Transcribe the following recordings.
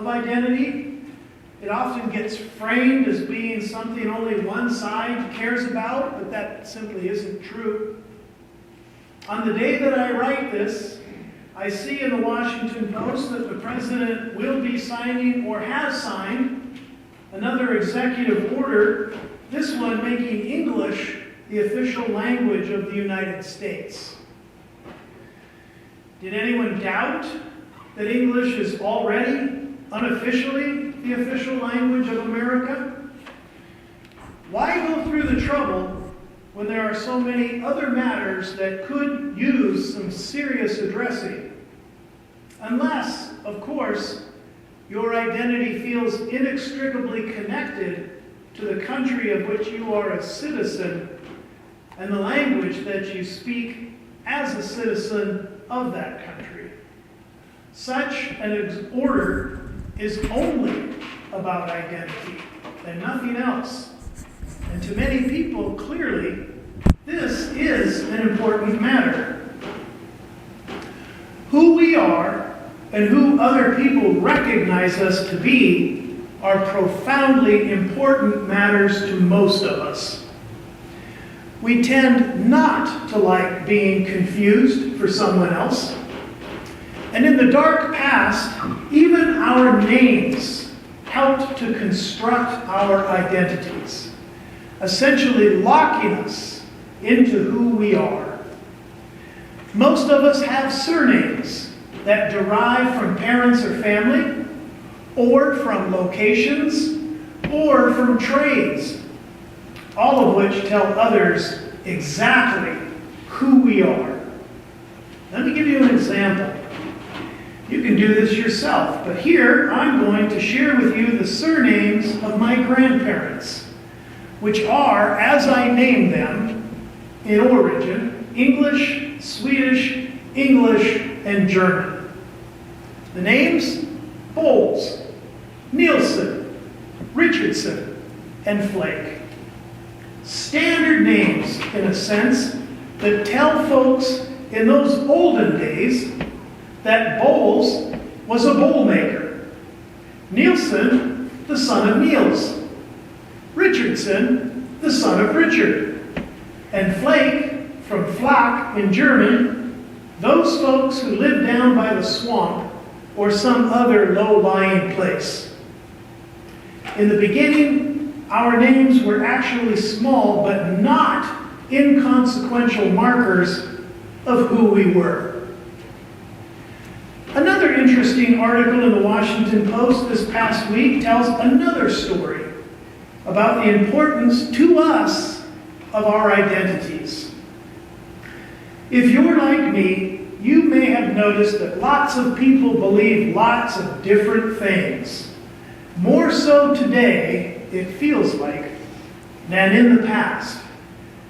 of identity. It often gets framed as being something only one side cares about, but that simply isn't true. On the day that I write this, I see in the Washington Post that the President will be signing, or has signed, another executive order, this one making English the official language of the United States. Did anyone doubt that English is already, unofficially, the official language of America? Why go through the trouble when there are so many other matters that could use some serious addressing? Unless, of course, your identity feels inextricably connected to the country of which you are a citizen and the language that you speak as a citizen of that country. Such an order is only about identity and nothing else. And to many people, clearly, this is an important matter. Who we are and who other people recognize us to be are profoundly important matters to most of us. We tend not to like being confused for someone else. And in the dark past, even our names helped to construct our identities, essentially locking us into who we are. Most of us have surnames that derive from parents or family, or from locations, or from trades, all of which tell others exactly who we are. Let me give you an example. You can do this yourself, but here I'm going to share with you the surnames of my grandparents, which are, as I name them, in origin, English, Swedish, English, and German. The names: Bowles, Nielsen, Richardson, and Flake. Standard names, in a sense, that tell folks in those olden days that Bowles was a bowl maker, Nielsen, the son of Niels, Richardson, the son of Richard, and Flake, from Flak in German, those folks who lived down by the swamp or some other low-lying place. In the beginning, our names were actually small but not inconsequential markers of who we were. Another interesting article in the Washington Post this past week tells another story about the importance to us of our identities. If you're like me, you may have noticed that lots of people believe lots of different things. More so today, it feels like, than in the past,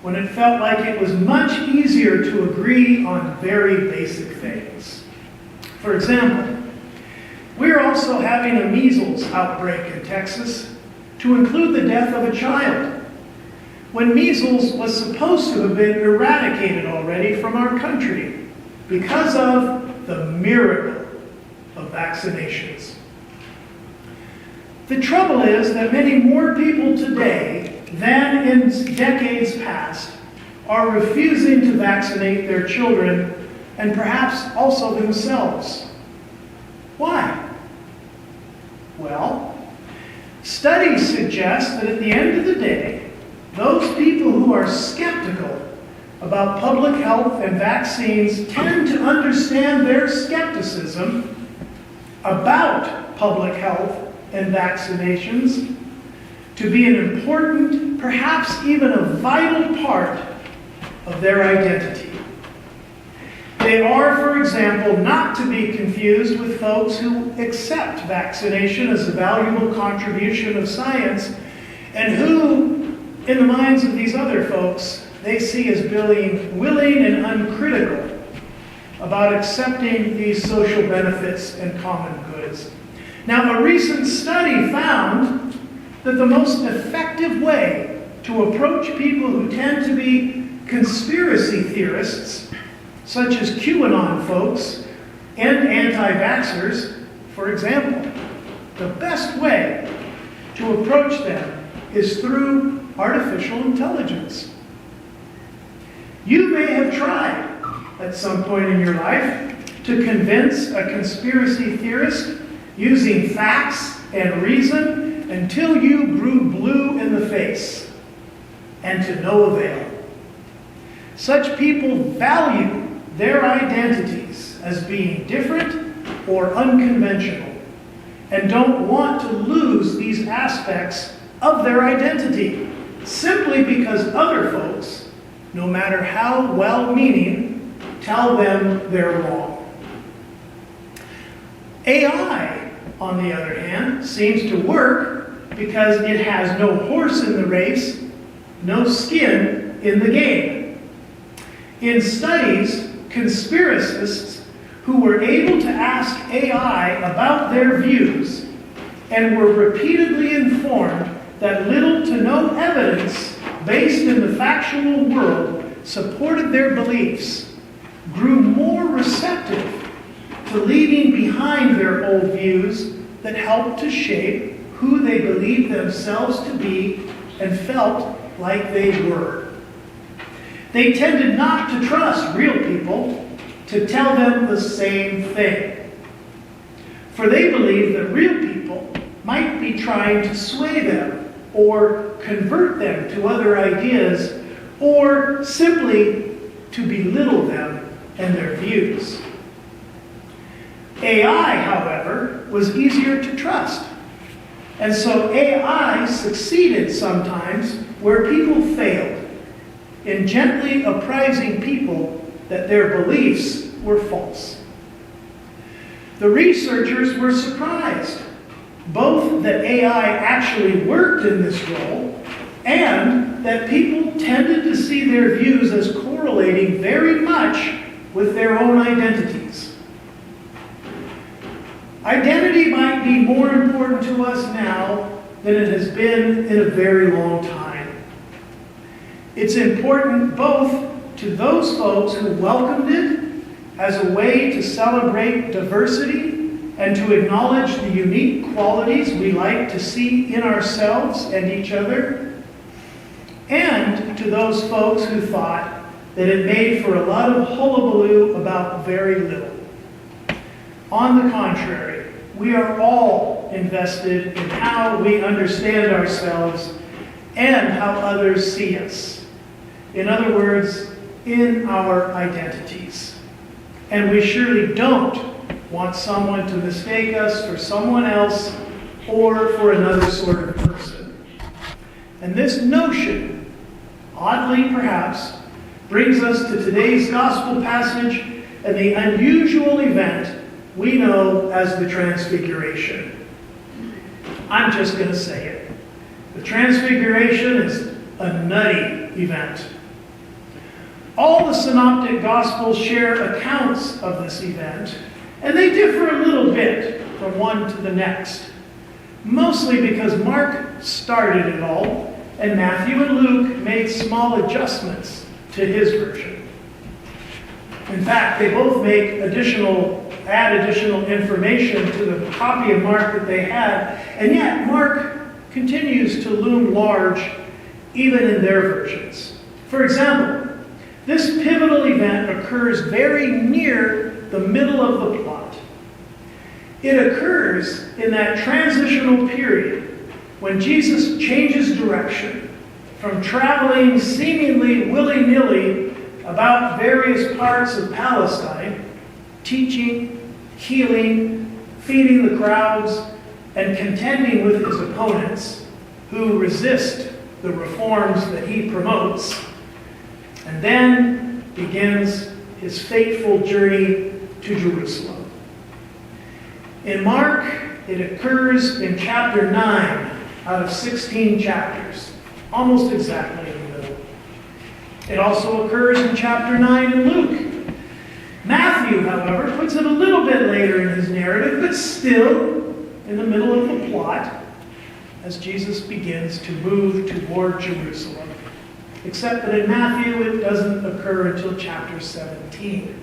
when it felt like it was much easier to agree on very basic things. For example, we're also having a measles outbreak in Texas, to include the death of a child, when measles was supposed to have been eradicated already from our country because of the miracle of vaccinations. The trouble is that many more people today than in decades past are refusing to vaccinate their children and perhaps also themselves. Why? Well, studies suggest that at the end of the day, those people who are skeptical about public health and vaccines tend to understand their skepticism about public health and vaccinations to be an important, perhaps even a vital part of their identity. They are, for example, not to be confused with folks who accept vaccination as a valuable contribution of science and who, in the minds of these other folks, they see as being willing and uncritical about accepting these social benefits and common goods. Now, a recent study found that the most effective way to approach people who tend to be conspiracy theorists, such as QAnon folks and anti-vaxxers, for example, the best way to approach them is through artificial intelligence. You may have tried at some point in your life to convince a conspiracy theorist using facts and reason until you grew blue in the face, and to no avail. Such people value their identities as being different or unconventional, and don't want to lose these aspects of their identity simply because other folks, no matter how well-meaning, tell them they're wrong. AI, on the other hand, seems to work because it has no horse in the race, no skin in the game. In studies, conspiracists who were able to ask AI about their views and were repeatedly informed that little to no evidence based in the factual world supported their beliefs, grew more receptive to leaving behind their old views that helped to shape who they believed themselves to be and felt like they were. They tended not to trust real people to tell them the same thing, for they believed that real people might be trying to sway them or convert them to other ideas, or simply to belittle them and their views. AI, however, was easier to trust. And so AI succeeded sometimes where people failed, in gently apprising people that their beliefs were false. The researchers were surprised, both that AI actually worked in this role, and that people tended to see their views as correlating very much with their own identities. Identity might be more important to us now than it has been in a very long time. It's important both to those folks who welcomed it as a way to celebrate diversity and to acknowledge the unique qualities we like to see in ourselves and each other, and to those folks who thought that it made for a lot of hullabaloo about very little. On the contrary, we are all invested in how we understand ourselves and how others see us. In other words, in our identities. And we surely don't want someone to mistake us for someone else or for another sort of person. And this notion, oddly perhaps, brings us to today's gospel passage and the unusual event we know as the Transfiguration. I'm just going to say it. The Transfiguration is a nutty event. All the synoptic gospels share accounts of this event, and they differ a little bit from one to the next, mostly because Mark started it all, and Matthew and Luke made small adjustments to his version. In fact, they both add additional information to the copy of Mark that they had, and yet Mark continues to loom large even in their versions. For example, this pivotal event occurs very near the middle of the plot. It occurs in that transitional period when Jesus changes direction from traveling seemingly willy-nilly about various parts of Palestine, teaching, healing, feeding the crowds, and contending with his opponents who resist the reforms that he promotes, and then begins his fateful journey to Jerusalem. In Mark, it occurs in chapter 9 out of 16 chapters, almost exactly in the middle. It also occurs in chapter 9 in Luke. Matthew, however, puts it a little bit later in his narrative, but still in the middle of the plot as Jesus begins to move toward Jerusalem. Except that in Matthew, it doesn't occur until chapter 17.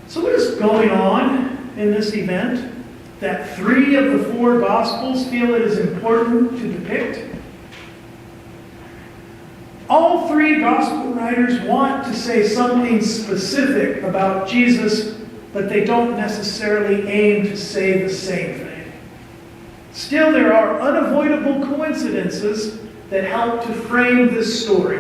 So what is going on in this event? that 3 of the 4 Gospels feel it is important to depict? All 3 Gospel writers want to say something specific about Jesus, but they don't necessarily aim to say the same thing. Still, there are unavoidable coincidences that help to frame this story.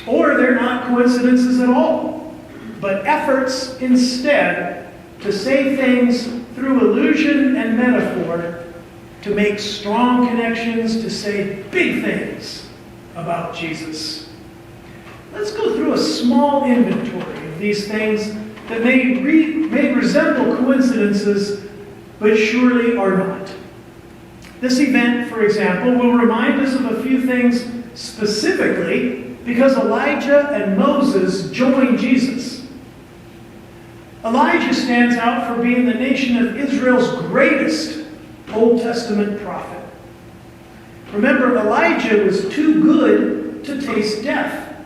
Or they're not coincidences at all, but efforts instead to say things through allusion and metaphor to make strong connections, to say big things about Jesus. Let's go through a small inventory of these things that may resemble coincidences, but surely are not. This event, for example, will remind us of a few things specifically because Elijah and Moses join Jesus. Elijah stands out for being the nation of Israel's greatest Old Testament prophet. Remember, Elijah was too good to taste death.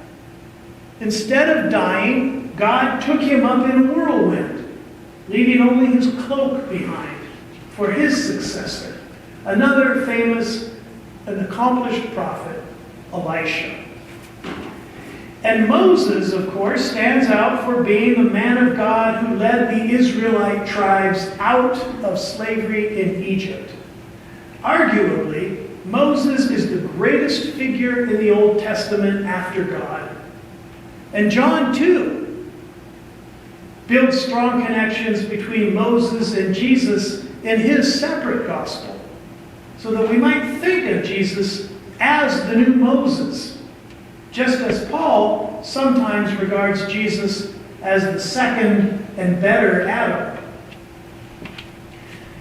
Instead of dying, God took him up in a whirlwind, leaving only his cloak behind for his successor, another famous and accomplished prophet, Elisha. And Moses, of course, stands out for being the man of God who led the Israelite tribes out of slavery in Egypt. Arguably, Moses is the greatest figure in the Old Testament after God. And John, too, builds strong connections between Moses and Jesus in his separate gospel, so that we might think of Jesus as the new Moses, just as Paul sometimes regards Jesus as the second and better Adam.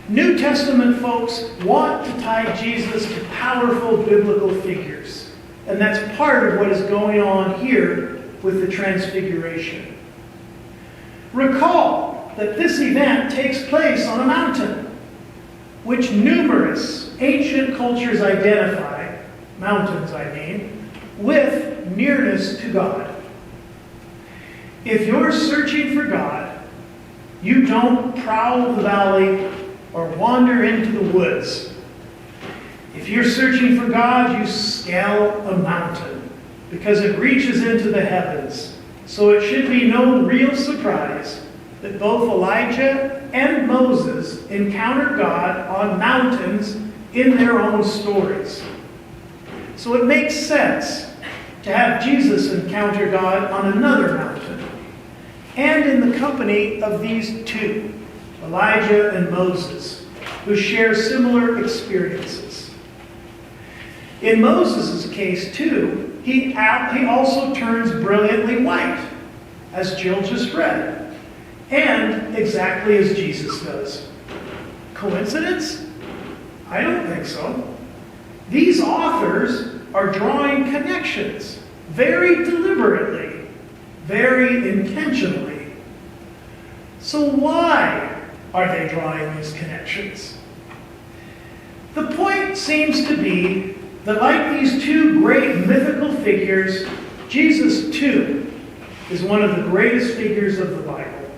New Testament folks want to tie Jesus to powerful biblical figures, and that's part of what is going on here with the Transfiguration. Recall that this event takes place on a mountain, which numerous ancient cultures identify, mountains I mean, with nearness to God. If you're searching for God, you don't prowl the valley or wander into the woods. If you're searching for God, you scale a mountain because it reaches into the heavens. So it should be no real surprise that both Elijah and Moses encounter God on mountains in their own stories. So it makes sense to have Jesus encounter God on another mountain, and in the company of these 2, Elijah and Moses, who share similar experiences. In Moses' case, too, he also turns brilliantly white, as Jill just read, and exactly as Jesus does. Coincidence? I don't think so. These authors are drawing connections very deliberately, very intentionally. So why are they drawing these connections? The point seems to be that, like these 2 great mythical figures, Jesus too is one of the greatest figures of the Bible,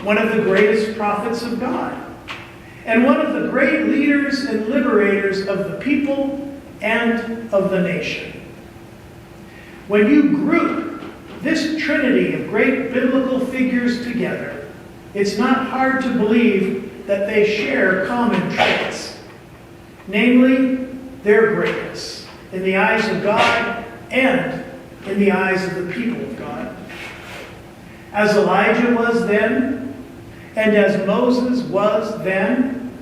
one of the greatest prophets of God, and one of the great leaders and liberators of the people and of the nation. When you group this trinity of great biblical figures together, it's not hard to believe that they share common traits, namely their greatness in the eyes of God and in the eyes of the people of God. As Elijah was then, and as Moses was then,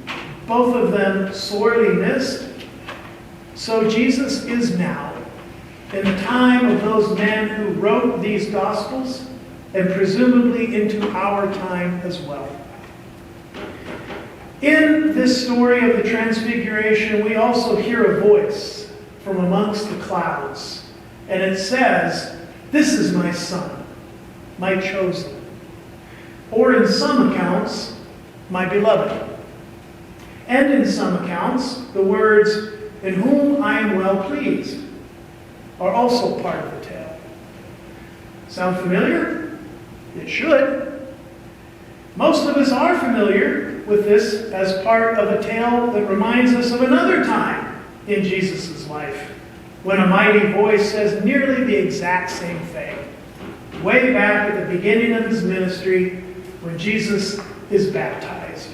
both of them sorely missed, so Jesus is now, in the time of those men who wrote these Gospels, and presumably into our time as well. In this story of the Transfiguration, we also hear a voice from amongst the clouds, and it says, "This is my Son, my chosen," or in some accounts, "my beloved." And in some accounts, the words, "in whom I am well pleased," are also part of the tale. Sound familiar? It should. Most of us are familiar with this as part of a tale that reminds us of another time in Jesus' life, when a mighty voice says nearly the exact same thing, way back at the beginning of his ministry when Jesus is baptized.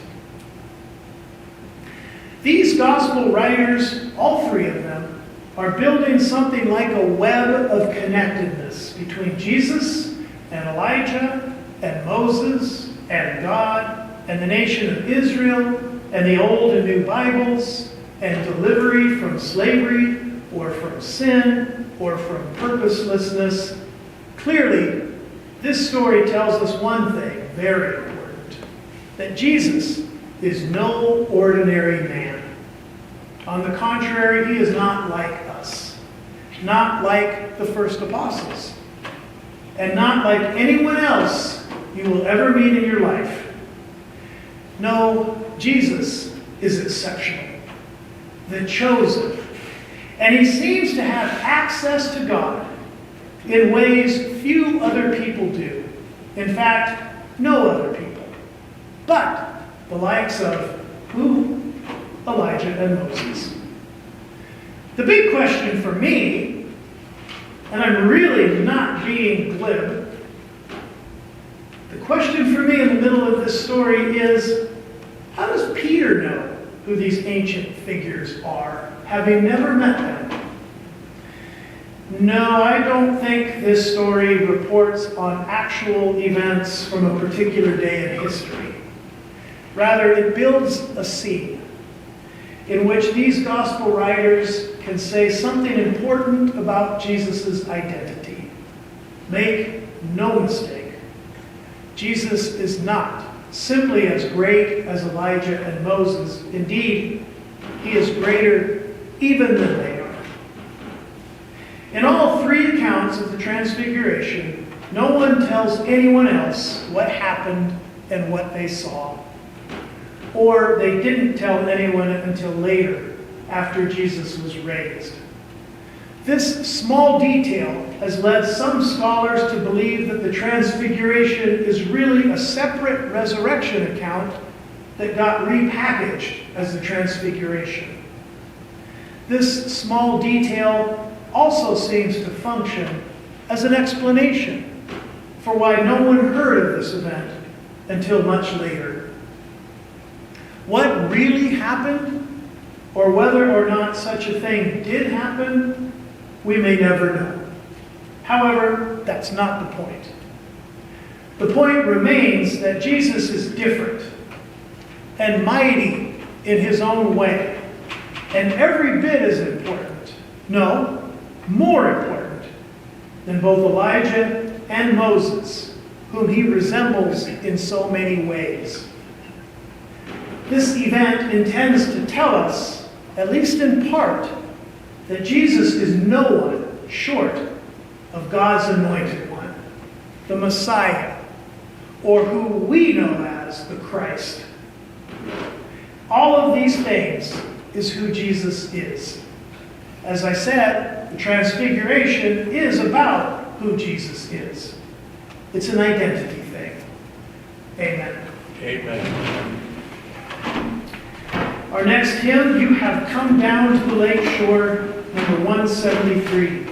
These gospel writers, all three of them, are building something like a web of connectedness between Jesus and Elijah and Moses and God and the nation of Israel and the Old and New Bibles and delivery from slavery or from sin or from purposelessness. Clearly, this story tells us one thing very important, that Jesus is no ordinary man. On the contrary, he is not like us, not like the first apostles, and not like anyone else you will ever meet in your life. No, Jesus is exceptional, the chosen, and he seems to have access to God in ways few other people do. In fact, no other people, but the likes of who? Elijah and Moses. The big question for me, and I'm really not being glib, the question for me in the middle of this story is, how does Peter know who these ancient figures are, having never met them? No, I don't think this story reports on actual events from a particular day in history. Rather, it builds a scene in which these gospel writers can say something important about Jesus' identity. Make no mistake, Jesus is not simply as great as Elijah and Moses. Indeed, he is greater even than they are. In all three accounts of the Transfiguration, no one tells anyone else what happened and what they saw. Or they didn't tell anyone until later, after Jesus was raised. This small detail has led some scholars to believe that the Transfiguration is really a separate resurrection account that got repackaged as the Transfiguration. This small detail also seems to function as an explanation for why no one heard of this event until much later. What really happened, or whether or not such a thing did happen, we may never know. However, that's not the point. The point remains that Jesus is different and mighty in his own way, and every bit as important, no, more important, than both Elijah and Moses, whom he resembles in so many ways. This event intends to tell us, at least in part, that Jesus is no one short of God's anointed one, the Messiah, or who we know as the Christ. All of these things is who Jesus is. As I said, the Transfiguration is about who Jesus is. It's an identity thing. Amen. Amen. Our next hymn, You Have Come Down to the Lake Shore, number 173.